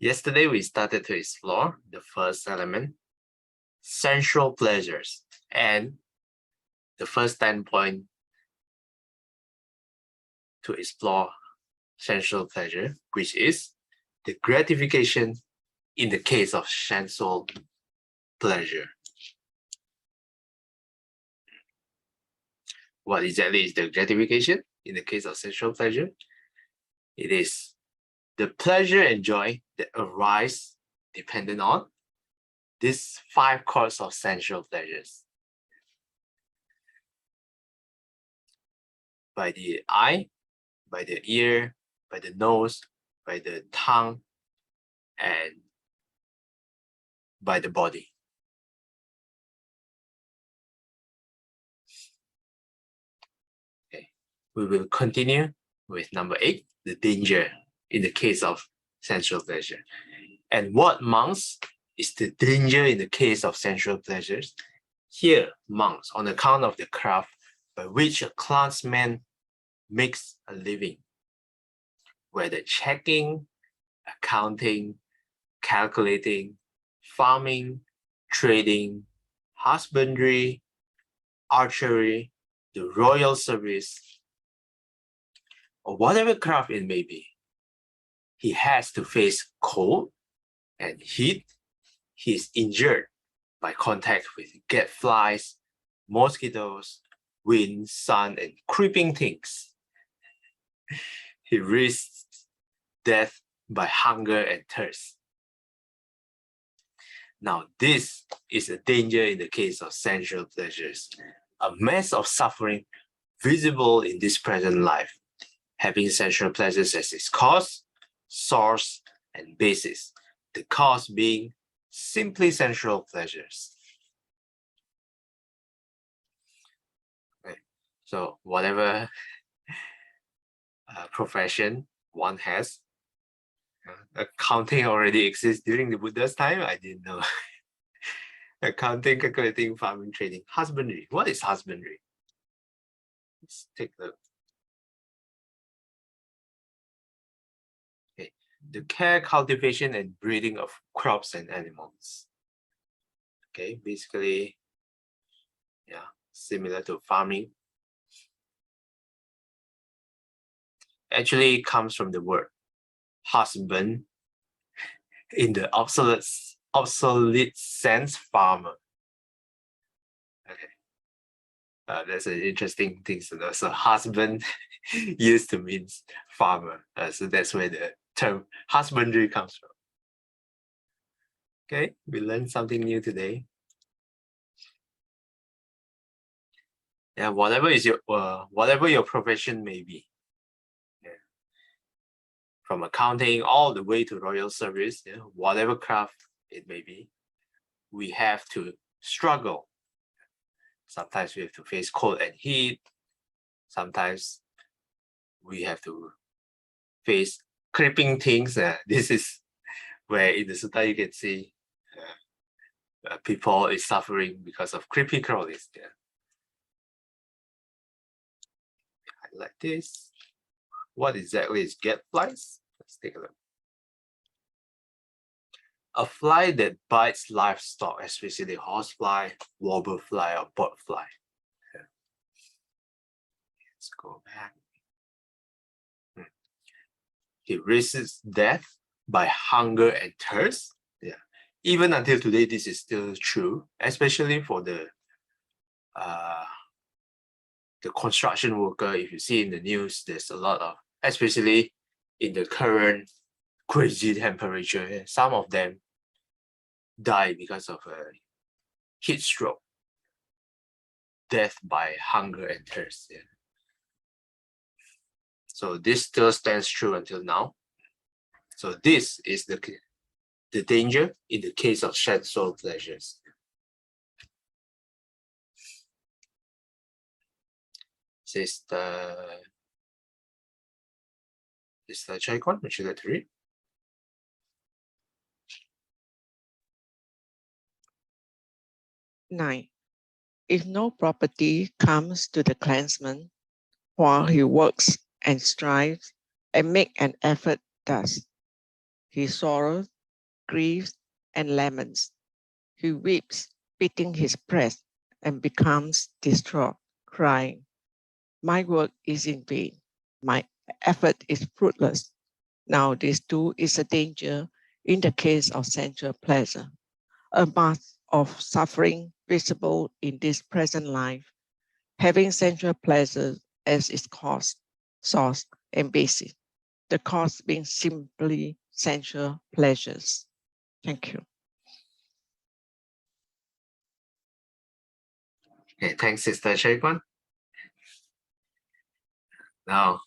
Yesterday, we started to explore the first element, sensual pleasures, and the first standpoint to explore sensual pleasure, which is the gratification in the case of sensual pleasure. What exactly is the gratification in the case of sensual pleasure? It is the pleasure and joy that arise dependent on these 5 causes of sensual pleasures. By the eye, by the ear, by the nose, by the tongue, and by the body. Okay, we will continue with number 8, the danger in the case of sensual pleasure. And what monks is the danger in the case of sensual pleasures? Here, monks, on account of the craft by which a clansman makes a living, whether checking, accounting, calculating, farming, trading, husbandry, archery, the royal service, or whatever craft it may be, he has to face cold and heat. He is injured by contact with gadflies, mosquitoes, wind, sun, and creeping things. He risks death by hunger and thirst. Now, this is a danger in the case of sensual pleasures, a mass of suffering visible in this present life, having sensual pleasures as its cause, source, and basis, the cause being simply sensual pleasures. Okay. So whatever profession one has, accounting already exists during the Buddha's time. I didn't know. Accounting, calculating, farming, trading, husbandry. What is husbandry? Let's take a look. Okay. The care, cultivation, and breeding of crops and animals. Okay, basically, yeah, similar to farming. Actually, it comes from the word husband in the obsolete sense, farmer. Okay, that's an interesting thing to know. So husband used to mean farmer. So that's where the term husbandry comes from. Okay, we learned something new today. Yeah, whatever your profession may be. From accounting all the way to royal service, whatever craft it may be, we have to struggle. Sometimes we have to face cold and heat. Sometimes we have to face creeping things. This is where in the sutta you can see people is suffering because of creepy crawlies. Yeah. Like this. What exactly is gadflies? Let's take a look. A fly that bites livestock, especially horsefly, warblefly, or botfly. Okay. Let's go back. It resists death by hunger and thirst. Yeah. Even until today, this is still true, especially for the construction worker. If you see in the news, there's a lot of, especially in the current crazy temperature, some of them die because of a heat stroke, death by hunger and thirst. Yeah. So this still stands true until now. So this is the danger in the case of sensual pleasures. This is the Chaikon, would you like to read? Nine. If no property comes to the clansman while he works and strives and make an effort thus, He sorrows, grieves, and laments. He weeps, beating his breast, and becomes distraught, crying, "My work is in vain. My effort is fruitless." Now, this too is a danger in the case of sensual pleasure, a mass of suffering visible in this present life, having sensual pleasure as its cause, source, and basis, the cause being simply sensual pleasures. Thank you. Okay, thanks, Sister Shaikwan. Now,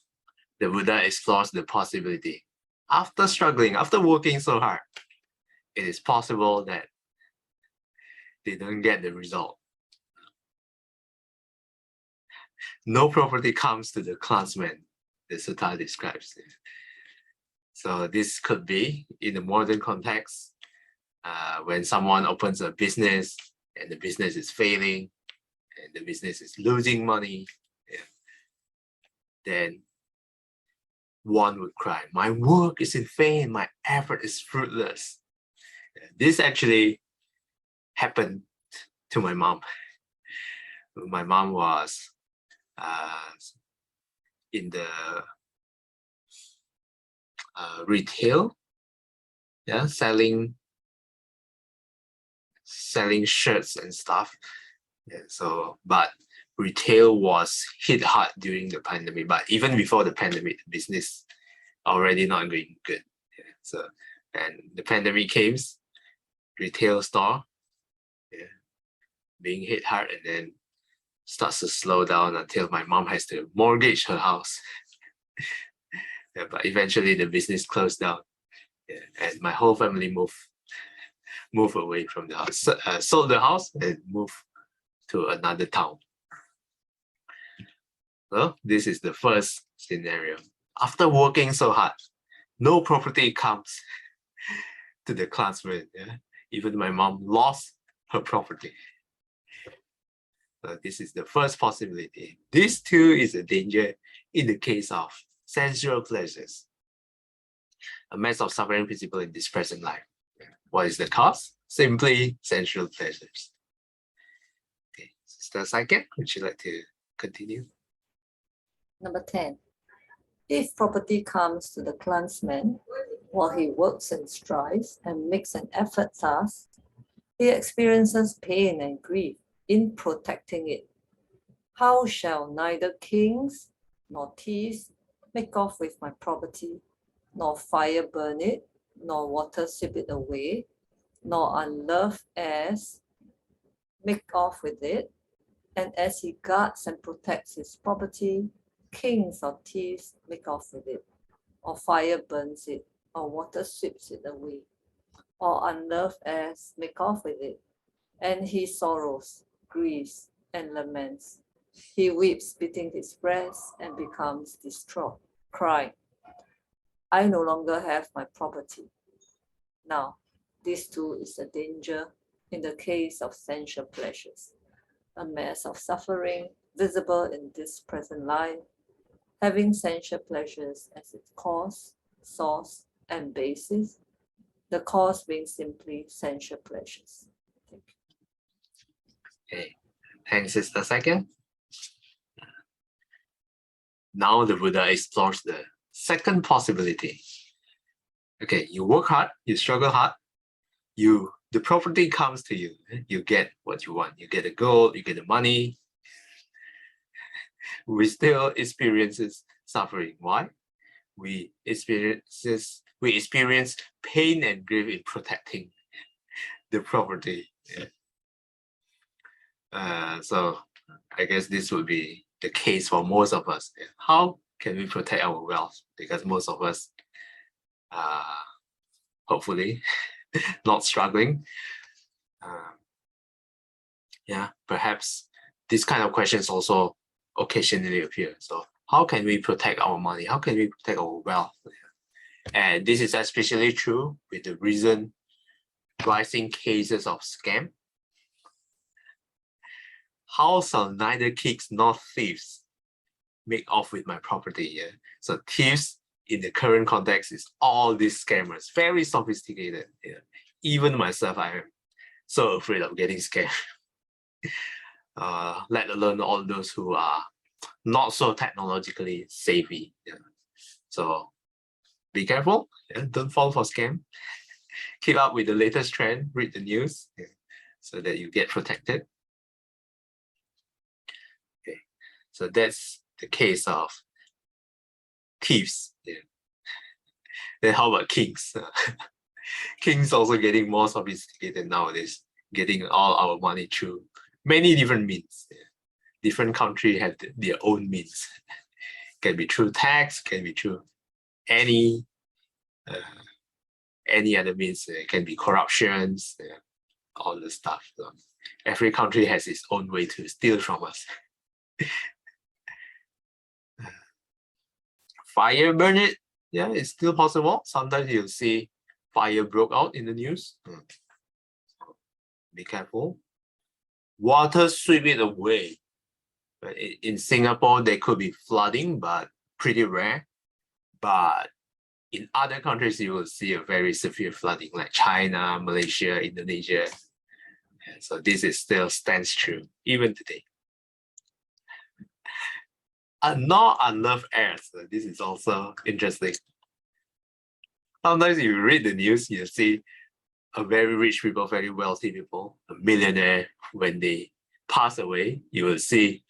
the Buddha explores the possibility. After struggling, after working so hard, it is possible that they don't get the result. No property comes to the clansman, the sutta describes it. So this could be in the modern context, when someone opens a business and the business is failing and the business is losing money, then one would cry, "My work is in vain, my effort is fruitless." This actually happened to my mom. My mom was in the retail, selling shirts and stuff. So, but retail was hit hard during the pandemic. But even before the pandemic, the business already not going good. So, and the pandemic came, retail store being hit hard, and then starts to slow down until my mom has to mortgage her house. But eventually the business closed down, and my whole family moved away from the house, sold the house and moved to another town. Well, this is the first scenario. After working so hard, no property comes to the classmate. Even my mom lost her property. So this is the first possibility. This too is a danger in the case of sensual pleasures, a mass of suffering principle in this present life. What is the cause? Simply sensual pleasures. Okay, Sister Saike, would you like to continue? Number 10. If property comes to the clansman while he works and strives and makes an effort thus, he experiences pain and grief in protecting it. How shall neither kings nor thieves make off with my property, nor fire burn it, nor water sweep it away, nor unloved heirs make off with it? And as he guards and protects his property, kings or thieves make off with it, or fire burns it, or water sweeps it away, or unloved heirs make off with it. And he sorrows, grieves, and laments. He weeps, beating his breast, and becomes distraught, crying, "I no longer have my property." Now, this too is a danger in the case of sensual pleasures, a mass of suffering visible in this present life, having sensual pleasures as its cause, source, and basis, the cause being simply sensual pleasures. Thank you. Okay, thanks, Sister Saike. Now the Buddha explores the second possibility. Okay, you work hard, you struggle hard, the property comes to you, you get what you want, you get the gold, you get the money. We still experiences suffering. Why? We experience pain and grief in protecting the property. So I guess this would be the case for most of us. How can we protect our wealth? Because most of us hopefully not struggling. Perhaps this kind of questions also occasionally appear. So how can we protect our money? How can we protect our wealth? And this is especially true with the recent rising cases of scam. How shall neither kings nor thieves make off with my property? So thieves in the current context is all these scammers, very sophisticated. Yeah. Even myself, I am so afraid of getting scammed. Let alone all those who are not so technologically savvy. Yeah. So be careful. Yeah. Don't fall for scam. Keep up with the latest trend. Read the news, yeah, so that you get protected. Okay. So that's the case of thieves. Yeah. Then how about kings? Kings also getting more sophisticated nowadays, getting all our money through many different means. Yeah. Different countries have their own means. Can be through tax, can be through any other means. It can be corruptions, all the stuff. So every country has its own way to steal from us. Fire, burn it. Yeah, it's still possible. Sometimes you'll see fire broke out in the news. So be careful. Water sweep it away. But in Singapore, there could be flooding, but pretty rare. But in other countries, you will see a very severe flooding, like China, Malaysia, Indonesia. Yeah, so this is still stands true even today. Not unloved heirs. So this is also interesting. Sometimes you read the news, you see a very rich people, very wealthy people, a millionaire, when they pass away, you will see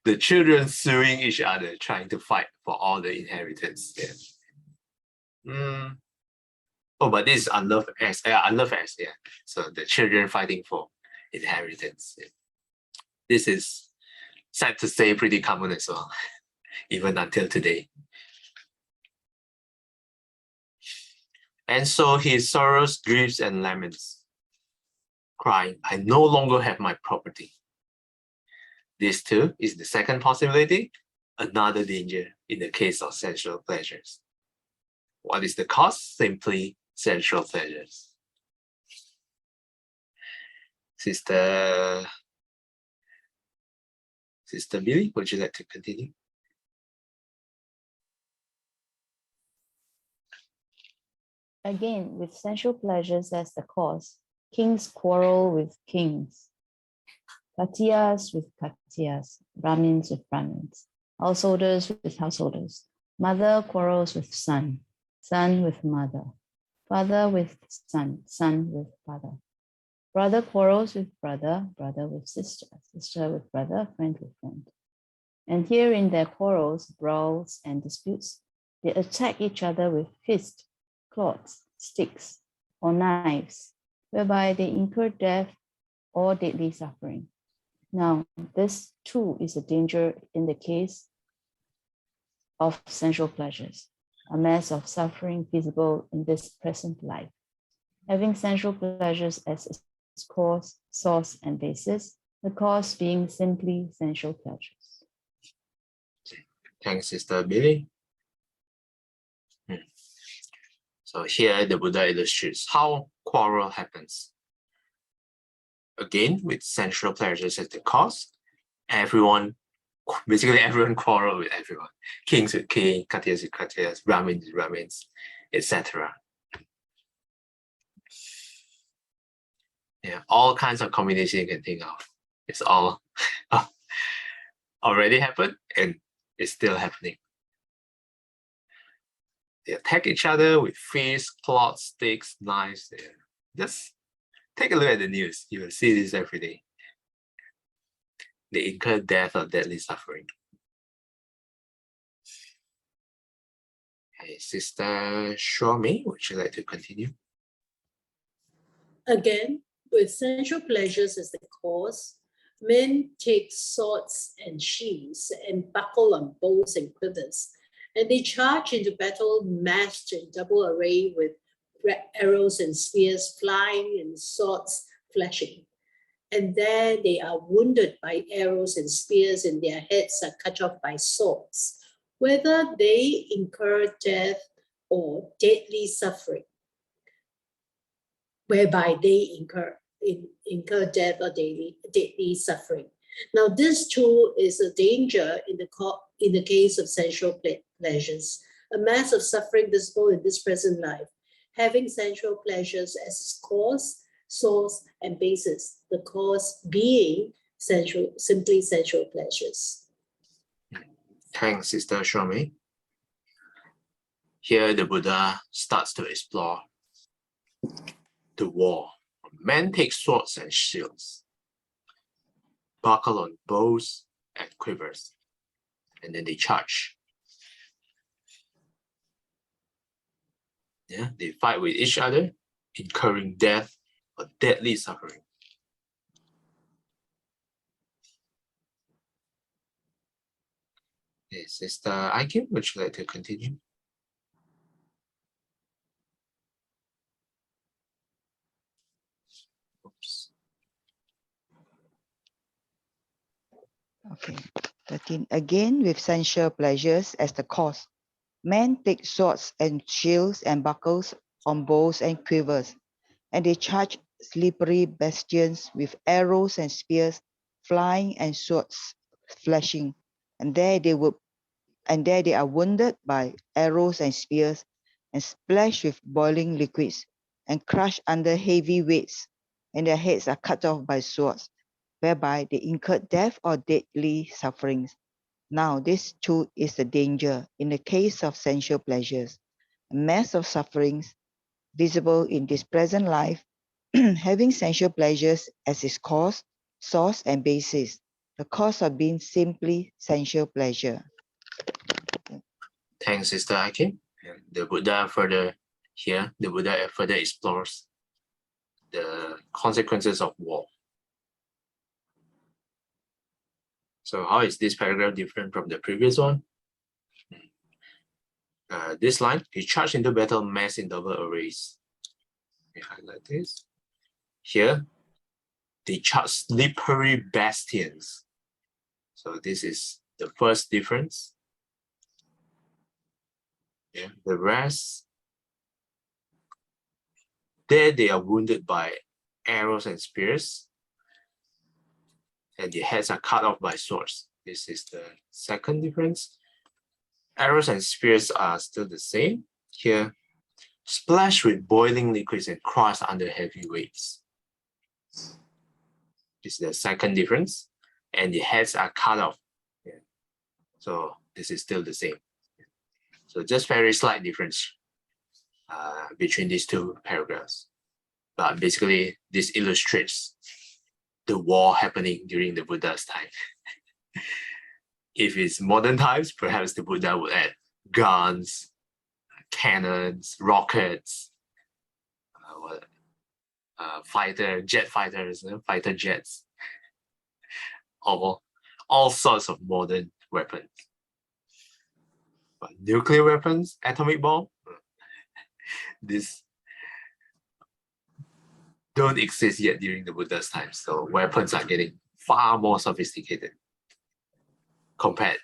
the children suing each other, trying to fight for all the inheritance. Yeah. Oh, but this is unloved heirs. Unloved heirs, yeah. So the children fighting for inheritance. Yeah. This is sad to say pretty common as well, even until today. And so he sorrows, grieves, and laments, crying, I no longer have my property. This too is the second possibility, another danger in the case of sensual pleasures. What is the cause? Simply sensual pleasures. Sister Billy, would you like to continue? Again, with sensual pleasures as the cause, kings quarrel with kings, Khatiyas with Khatiyas, Brahmins with Brahmins, householders with householders, mother quarrels with son, son with mother, father with son, son with father, brother quarrels with brother, brother with sister, sister with brother, friend with friend. And here in their quarrels, brawls, and disputes, they attack each other with fists, clods, sticks, or knives, whereby they incur death or deadly suffering. Now, this too is a danger in the case of sensual pleasures, a mass of suffering visible in this present life. Having sensual pleasures as its cause, source, and basis, the cause being simply sensual pleasures. Thanks, Sister Billy. So here the Buddha illustrates how quarrel happens. Again, with sensual pleasures as the cause, basically everyone quarrel with everyone. Kings with kings, Khatiyas with Khatiyas, Brahmins with Brahmins, etc. Yeah, all kinds of combination you can think of. It's all already happened and it's still happening. They attack each other with fists, clods, sticks, knives. Yeah. Just take a look at the news. You will see this every day. They incur death or deadly suffering. Hey, Sister Shawmei, would you like to continue? Again, with sensual pleasures as the cause, men take swords and shields and buckle on bows and quivers, and they charge into battle massed in double array with arrows and spears flying and swords flashing. And there they are wounded by arrows and spears, and their heads are cut off by swords, whether they incur death or deadly suffering, whereby they incur death or deadly suffering. Now, this too is a danger in the case of sensual pleasures, a mass of suffering visible in this present life, having sensual pleasures as its cause, source, and basis, the cause being simply sensual pleasures. Thanks, Sister Shomi. Here, the Buddha starts to explore the war. Men take swords and shields, buckle on bows and quivers, and then they charge. Yeah, they fight with each other, incurring death or deadly suffering. Okay, Sister Aikim, would you like to continue? Oops. Okay. 13. Again, with sensual pleasures as the cause, men take swords and shields and buckles on bows and quivers, and they charge slippery bastions with arrows and spears flying and swords flashing, and there they are wounded by arrows and spears, and splashed with boiling liquids, and crushed under heavy weights, and their heads are cut off by swords, whereby they incur death or deadly sufferings. Now, this too is the danger in the case of sensual pleasures, a mass of sufferings visible in this present life, having sensual pleasures as its cause, source, and basis, the cause of being simply sensual pleasure. Thanks, Sister Aikim. The Buddha further explores the consequences of war. So how is this paragraph different from the previous one? This line, he charged into battle mass in double arrays. We highlight this. Here, they charge slippery bastions. So this is the first difference. Yeah, the rest, there they are wounded by arrows and spears, and the heads are cut off by swords. This is the second difference. Arrows and spears are still the same. Here, splashed with boiling liquids and crushed under heavy weights. This is the second difference. And the heads are cut off. Yeah. So this is still the same. So just very slight difference between these two paragraphs. But basically, this illustrates the war happening during the Buddha's time. If it's modern times, perhaps the Buddha would add guns, cannons, rockets, fighter jets, all sorts of modern weapons. But nuclear weapons, atomic bomb, this don't exist yet during the Buddha's time. So weapons are getting far more sophisticated compared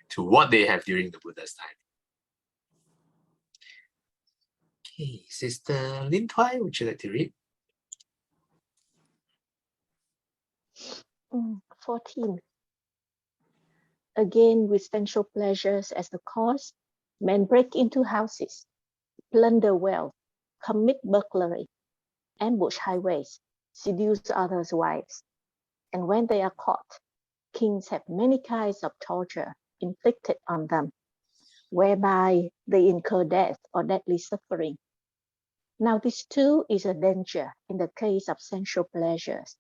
to what they have during the Buddha's time. Okay, Sister Lin Twai, would you like to read? 14. Again, with sensual pleasures as the cause, men break into houses, plunder wealth, commit burglary, ambush highways, seduce others' wives. And when they are caught, kings have many kinds of torture inflicted on them, whereby they incur death or deadly suffering. Now, this too is a danger in the case of sensual pleasures,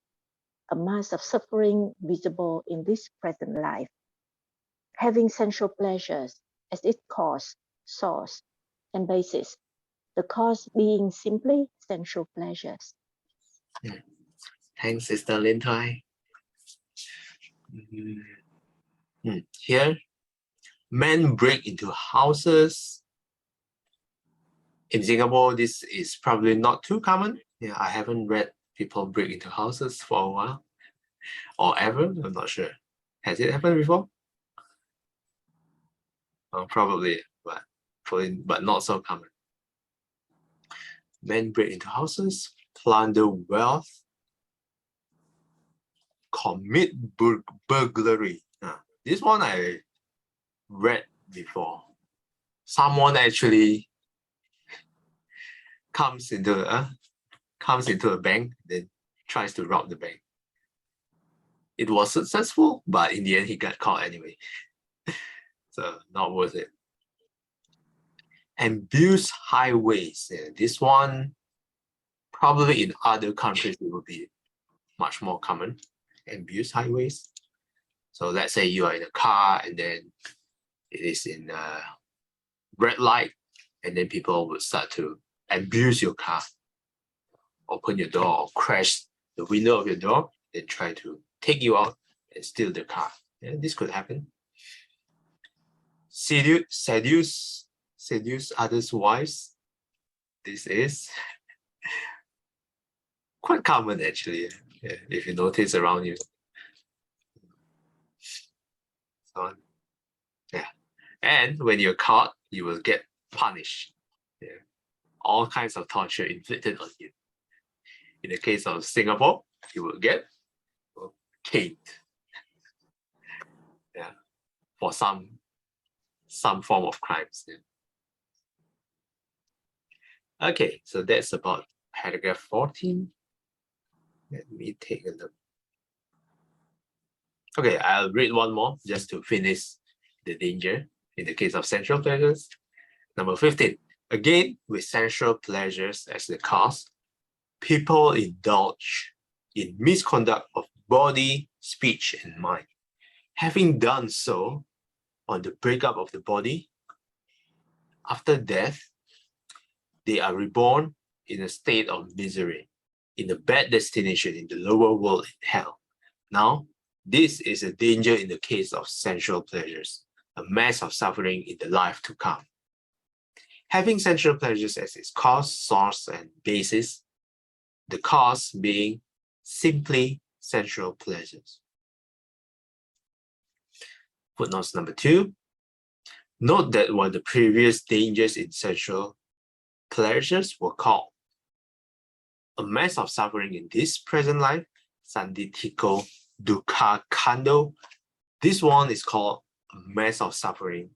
a mass of suffering visible in this present life, having sensual pleasures as its cause, source, and basis, the cause being simply sensual pleasures. Thanks, Sister Lin Twai. Here, men break into houses. In Singapore, this is probably not too common. Yeah, I haven't read people break into houses for a while or ever. I'm not sure. Has it happened before? Probably, but not so common. Men break into houses, plunder wealth, commit burglary. This one I read before. someone actually comes into a bank, then tries to rob the bank. It was successful, but in the end he got caught anyway. So not worth it. Abuse highways. Yeah, this one probably in other countries it will be much more common. Abuse highways. So let's say you are in a car and then it is in a red light, and then people would start to abuse your car, open your door or crash the window of your door, then try to take you out and steal the car. Yeah, this could happen. Seduce others' wives. This is quite common actually, yeah, if you notice around you. So, yeah. And when you're caught, you will get punished. Yeah. All kinds of torture inflicted on you. In the case of Singapore, you will get caned. Yeah. For some form of crimes. Yeah. Okay, so that's about paragraph 14. Let me take a look. Okay, I'll read one more just to finish the danger in the case of sensual pleasures. Number 15. Again, with sensual pleasures as the cause, people indulge in misconduct of body, speech, and mind. Having done so, on the breakup of the body, after death, they are reborn in a state of misery, in a bad destination in the lower world in hell. Now, this is a danger in the case of sensual pleasures, a mass of suffering in the life to come. Having sensual pleasures as its cause, source, and basis, the cause being simply sensual pleasures. Footnotes number 2. Note that while the previous dangers in sensual pleasures were called a mass of suffering in this present life, Sanditiko Dukkha Kando, this one is called a mass of suffering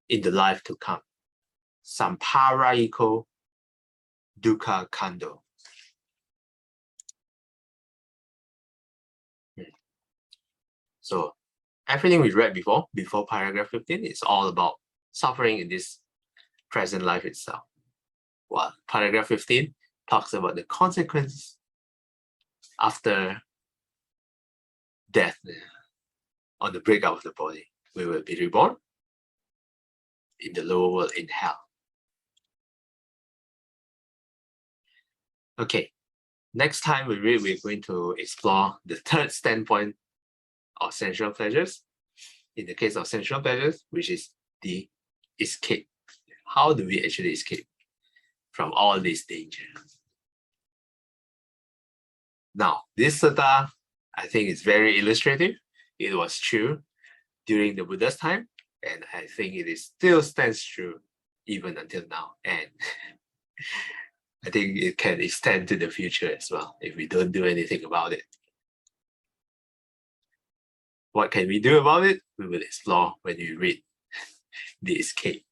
in the life to come, Samparayiko Dukkha Kando. So everything we read before paragraph 15 is all about suffering in this present life itself. While paragraph 15 talks about the consequences after death, on the breakup of the body. We will be reborn in the lower world in hell. Okay, next time we read, we're going to explore the third standpoint of sensual pleasures. In the case of sensual pleasures, which is the escape. How do we actually escape from all this danger? Now, this sutta, I think, is very illustrative. It was true during the Buddha's time, and I think it is still stands true even until now. And I think it can extend to the future as well if we don't do anything about it. What can we do about it? We will explore when we read The Escape.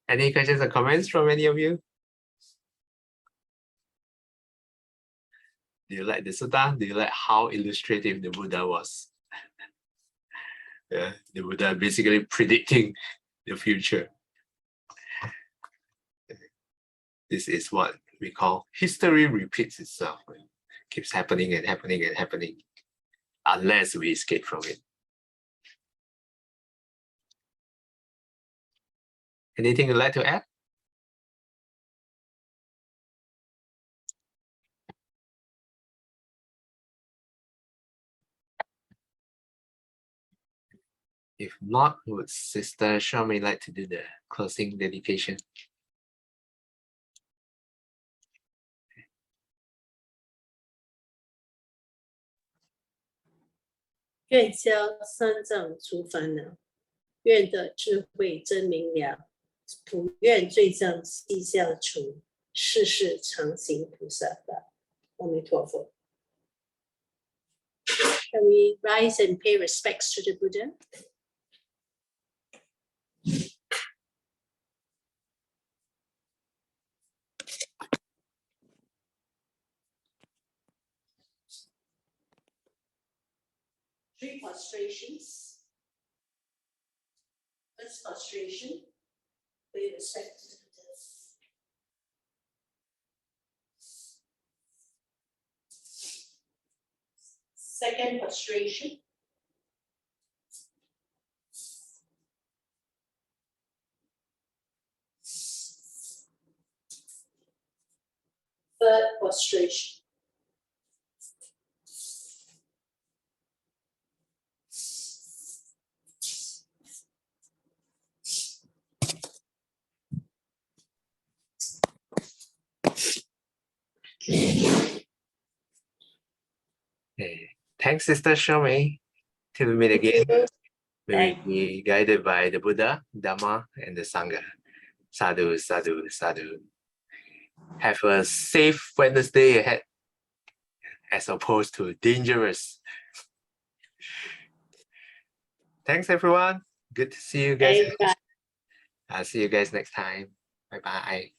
Any questions or comments from any of you? Do you like the sutta? Do you like how illustrative the Buddha was? Yeah, the Buddha basically predicting the future. This is what we call history repeats itself. It keeps happening and happening and happening unless we escape from it. Anything you'd like to add? If not, would Sister Shami like to do the closing dedication?愿消三障除烦恼，愿得智慧真明了，普愿罪障悉消除，世世常行菩萨道。阿弥陀佛。Can we rise and pay respects to the Buddha? frustrations. First frustration. With respect to this. Second frustration. Third frustration. Okay. Thanks, Sister Shomei. Till we meet again, we will be guided by the Buddha, Dhamma, and the Sangha. Sadhu, sadhu, sadhu. Have a safe Wednesday ahead, as opposed to dangerous. Thanks, everyone. Good to see you guys. Bye. I'll see you guys next time. Bye-bye.